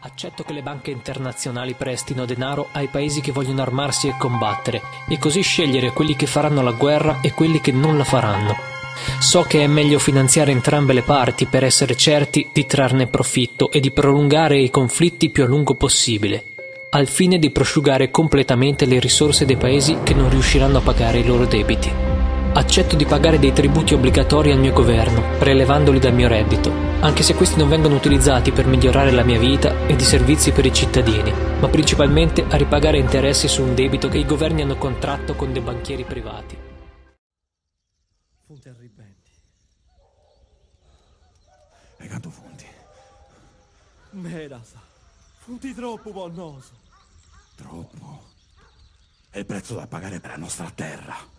Accetto che le banche internazionali prestino denaro ai paesi che vogliono armarsi e combattere, e così scegliere quelli che faranno la guerra e quelli che non la faranno. So che è meglio finanziare entrambe le parti per essere certi di trarne profitto e di prolungare i conflitti più a lungo possibile, al fine di prosciugare completamente le risorse dei paesi che non riusciranno a pagare i loro debiti. Accetto di pagare dei tributi obbligatori al mio governo, prelevandoli dal mio reddito, anche se questi non vengono utilizzati per migliorare la mia vita e di servizi per i cittadini, ma principalmente a ripagare interessi su un debito che i governi hanno contratto con dei banchieri privati. Fonti arribenti. E quanto fonti? Merasa. Fonti troppo bonnoso. Troppo. È il prezzo da pagare per la nostra terra.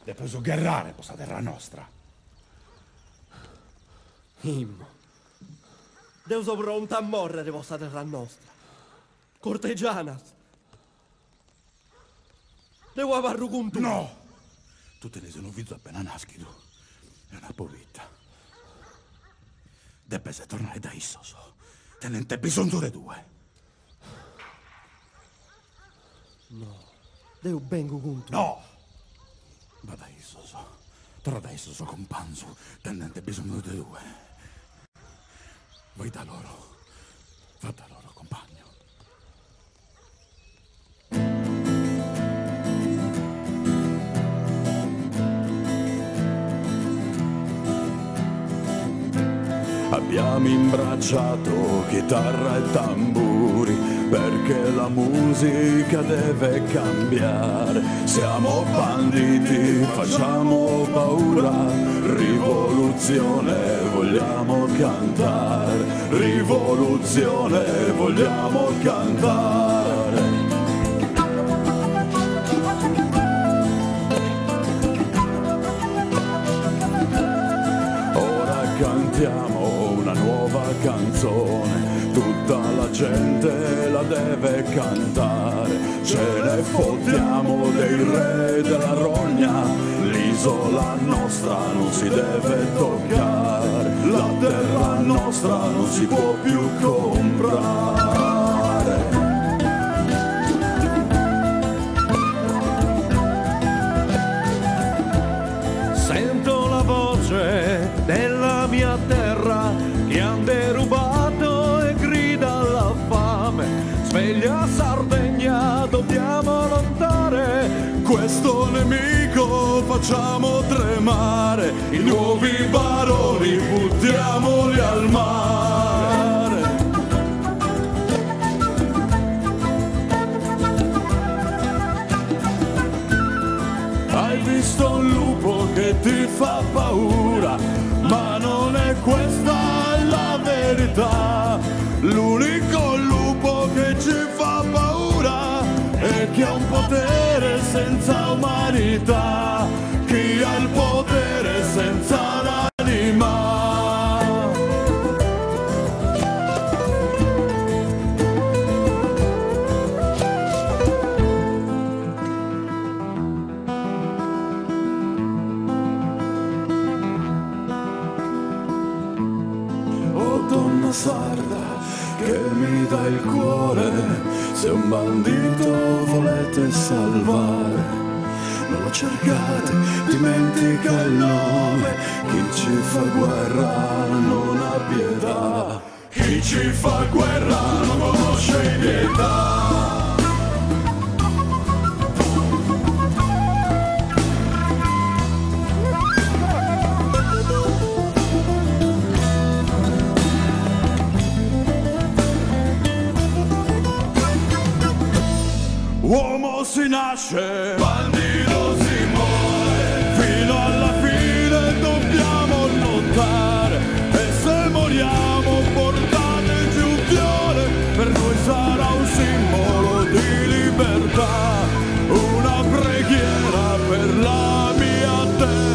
Devo soggerrare questa terra nostra. Immo. Devo so pronto a morrere vostra terra nostra. Cortegianas. Devo avarru con tu. No! Tu te ne sei un figlio appena nascido. È una povetta. Deve se tornare da Issoso. Tenente bisogno di due. No. Devo vengo con tu. No! Va da Issoso. Torna da Issoso con Panzu. Tenente bisogno di due. Vai da loro. Va da loro, compagno. Abbiamo imbracciato chitarra e tamburi perché la musica deve cambiare. Siamo banditi, facciamo paura, rivoluzione vogliamo cantare, rivoluzione vogliamo cantare. Ora cantiamo una nuova canzone, tutta la gente la deve cantare. Ce ne fottiamo dei re della rogna, l'isola nostra non si deve toccare, la terra nostra non si può più comprare. Sento la voce della mia terra che han derubato e grida alla fame. Sveglia Sardegna, dobbiamo lottare, questo nemico facciamo tremare, i nuovi baroni buttiamoli al mare. Hai visto un lupo che ti fa paura, ma non è questa la verità. L'unico lupo che ci fa paura è chi ha un potere senza umanità, chi ha il potere senza l'anima. Donna sarda che mi dà il cuore, se un bandito volete salvare, non lo cercate, dimentica il nome, chi ci fa guerra non ha pietà, chi ci fa guerra non conosce pietà. Uomo si nasce, bandito si muore, fino alla fine dobbiamo lottare, e se moriamo portateci un fiore, per noi sarà un simbolo di libertà, una preghiera per la mia terra.